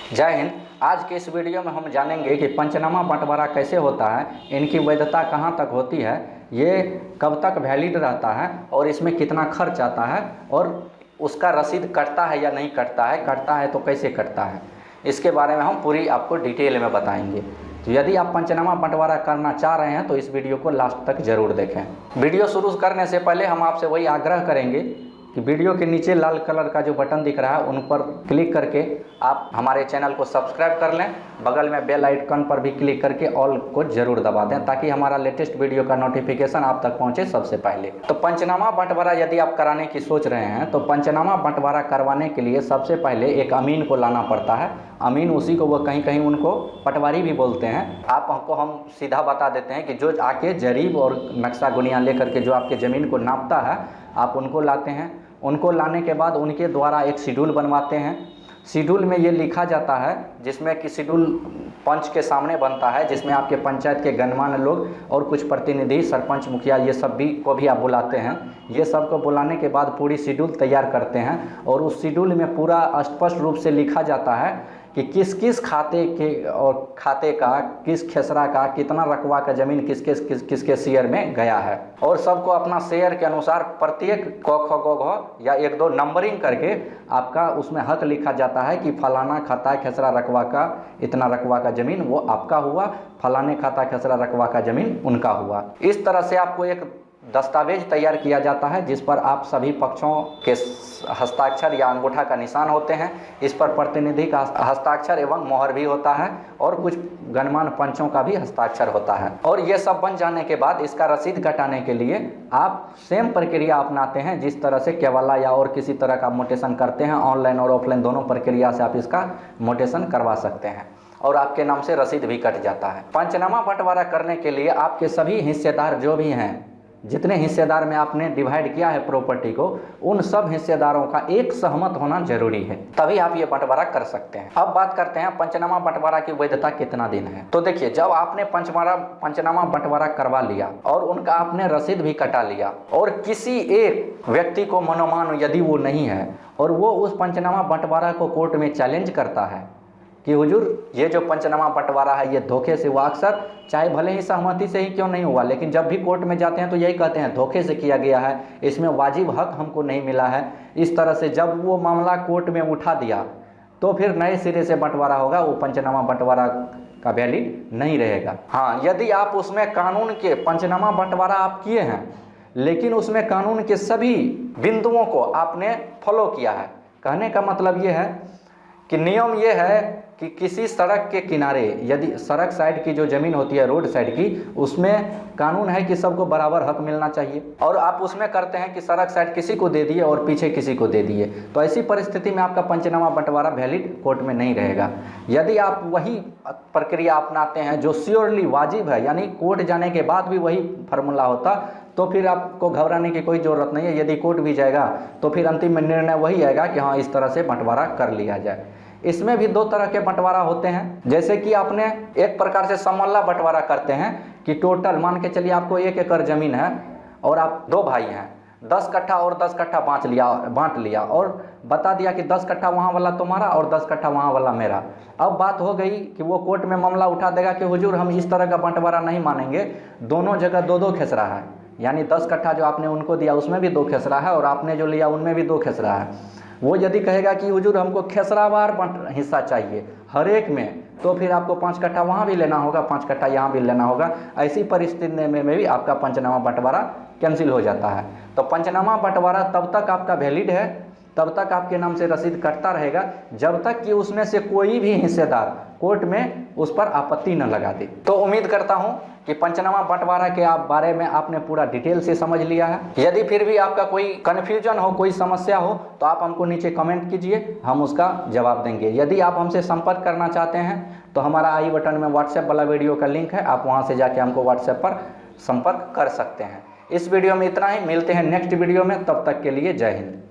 जय हिंद। आज के इस वीडियो में हम जानेंगे कि पंचनामा बंटवारा कैसे होता है, इनकी वैधता कहाँ तक होती है, ये कब तक वैलिड रहता है और इसमें कितना खर्च आता है और उसका रसीद कटता है या नहीं कटता है तो कैसे कटता है, इसके बारे में हम पूरी आपको डिटेल में बताएंगे। तो यदि आप पंचनामा बंटवारा करना चाह रहे हैं तो इस वीडियो को लास्ट तक ज़रूर देखें। वीडियो शुरू करने से पहले हम आपसे वही आग्रह करेंगे कि वीडियो के नीचे लाल कलर का जो बटन दिख रहा है उन पर क्लिक करके आप हमारे चैनल को सब्सक्राइब कर लें। बगल में बेल आइकन पर भी क्लिक करके ऑल को ज़रूर दबा दें ताकि हमारा लेटेस्ट वीडियो का नोटिफिकेशन आप तक पहुंचे सबसे पहले। तो पंचनामा बंटवारा यदि आप कराने की सोच रहे हैं तो पंचनामा बंटवारा करवाने के लिए सबसे पहले एक अमीन को लाना पड़ता है। अमीन उसी को वो कहीं कहीं उनको पटवारी भी बोलते हैं। आपको हम सीधा बता देते हैं कि जो आके जरीब और नक्शा गुनिया लेकर के जो आपके ज़मीन को नापता है आप उनको लाते हैं। उनको लाने के बाद उनके द्वारा एक शेड्यूल बनवाते हैं। शेड्यूल में ये लिखा जाता है जिसमें कि शेड्यूल पंच के सामने बनता है, जिसमें आपके पंचायत के गणमान्य लोग और कुछ प्रतिनिधि, सरपंच, मुखिया, ये सब भी को भी आप बुलाते हैं। ये सब को बुलाने के बाद पूरी शेड्यूल तैयार करते हैं और उस शेड्यूल में पूरा स्पष्ट रूप से लिखा जाता है कि किस किस खाते के और खाते का, किस खेसरा का, कितना रकबा का ज़मीन किसके शेयर में गया है। और सबको अपना शेयर के अनुसार प्रत्येक क ख ग घ या 1-2 नंबरिंग करके आपका उसमें हक लिखा जाता है कि फलाना खाता खेसरा रकबा का इतना रकबा का ज़मीन वो आपका हुआ, फलाने खाता खेसरा रकबा का ज़मीन उनका हुआ। इस तरह से आपको एक दस्तावेज तैयार किया जाता है जिस पर आप सभी पक्षों के हस्ताक्षर या अंगूठा का निशान होते हैं। इस पर प्रतिनिधि का हस्ताक्षर एवं मोहर भी होता है और कुछ गणमान्य पंचों का भी हस्ताक्षर होता है। और ये सब बन जाने के बाद इसका रसीद कटाने के लिए आप सेम प्रक्रिया अपनाते हैं जिस तरह से केवाला या और किसी तरह का मोटेशन करते हैं। ऑनलाइन और ऑफलाइन दोनों प्रक्रिया से आप इसका मोटेशन करवा सकते हैं और आपके नाम से रसीद भी कट जाता है। पंचनामा बंटवारा करने के लिए आपके सभी हिस्सेदार जो भी हैं, जितने हिस्सेदार में आपने डिवाइड किया है प्रॉपर्टी को, उन सब हिस्सेदारों का एक सहमत होना जरूरी है, तभी आप ये बंटवारा कर सकते हैं। अब बात करते हैं पंचनामा बंटवारा की वैधता कितना दिन है। तो देखिए, जब आपने पंचनामा बंटवारा करवा लिया और उनका आपने रसीद भी कटा लिया और किसी एक व्यक्ति को मनोमान यदि वो नहीं है और वो उस पंचनामा बंटवारा को कोर्ट में चैलेंज करता है कि हुजूर ये जो पंचनामा बंटवारा है ये धोखे से हुआ, अक्सर चाहे भले ही सहमति से ही क्यों नहीं हुआ, लेकिन जब भी कोर्ट में जाते हैं तो यही कहते हैं धोखे से किया गया है, इसमें वाजिब हक हमको नहीं मिला है। इस तरह से जब वो मामला कोर्ट में उठा दिया तो फिर नए सिरे से बंटवारा होगा, वो पंचनामा बंटवारा का वैलिड नहीं रहेगा। हाँ, यदि आप उसमें कानून के पंचनामा बंटवारा आप किए हैं लेकिन उसमें कानून के सभी बिंदुओं को आपने फॉलो किया है, कहने का मतलब ये है कि नियम ये है कि किसी सड़क के किनारे, यदि सड़क साइड की जो ज़मीन होती है रोड साइड की, उसमें कानून है कि सबको बराबर हक मिलना चाहिए और आप उसमें करते हैं कि सड़क साइड किसी को दे दिए और पीछे किसी को दे दिए, तो ऐसी परिस्थिति में आपका पंचनामा बंटवारा वैलिड कोर्ट में नहीं रहेगा। यदि आप वही प्रक्रिया अपनाते हैं जो श्योरली वाजिब है, यानी कोर्ट जाने के बाद भी वही फार्मूला होता, तो फिर आपको घबराने की कोई ज़रूरत नहीं है। यदि कोर्ट भी जाएगा तो फिर अंतिम निर्णय वही आएगा कि हाँ इस तरह से बंटवारा कर लिया जाए। इसमें भी 2 तरह के बंटवारा होते हैं, जैसे कि आपने एक प्रकार से सममल्ला बंटवारा करते हैं कि टोटल मान के चलिए आपको 1 एकड़ ज़मीन है और आप 2 भाई हैं, 10 कट्ठा और 10 कट्ठा बांट लिया और बता दिया कि 10 कट्ठा वहाँ वाला तुम्हारा और 10 कट्ठा वहाँ वाला मेरा। अब बात हो गई कि वो कोर्ट में मामला उठा देगा कि हुजूर हम इस तरह का बंटवारा नहीं मानेंगे, दोनों जगह 2-2 खेसरा है, यानी 10 कट्ठा जो आपने उनको दिया उसमें भी 2 खेसरा है और आपने जो लिया उनमें भी 2 खेसरा है। वो यदि कहेगा कि हुजूर हमको खेसरावार हिस्सा चाहिए हर एक में, तो फिर आपको 5 कट्ठा वहाँ भी लेना होगा, 5 कट्ठा यहाँ भी लेना होगा। ऐसी परिस्थिति में भी आपका पंचनामा बंटवारा कैंसिल हो जाता है। तो पंचनामा बंटवारा तब तक आपका वैलिड है, तब तक आपके नाम से रसीद कटता रहेगा जब तक कि उसमें से कोई भी हिस्सेदार कोर्ट में उस पर आपत्ति न लगा दे। तो उम्मीद करता हूं कि पंचनामा बंटवारा के बारे में आपने पूरा डिटेल से समझ लिया है। यदि फिर भी आपका कोई कन्फ्यूजन हो, कोई समस्या हो, तो आप हमको नीचे कमेंट कीजिए, हम उसका जवाब देंगे। यदि आप हमसे संपर्क करना चाहते हैं तो हमारा आई बटन में व्हाट्सएप वाला वीडियो का लिंक है, आप वहाँ से जाके हमको व्हाट्सएप पर संपर्क कर सकते हैं। इस वीडियो में इतना ही, मिलते हैं नेक्स्ट वीडियो में, तब तक के लिए जय हिंद।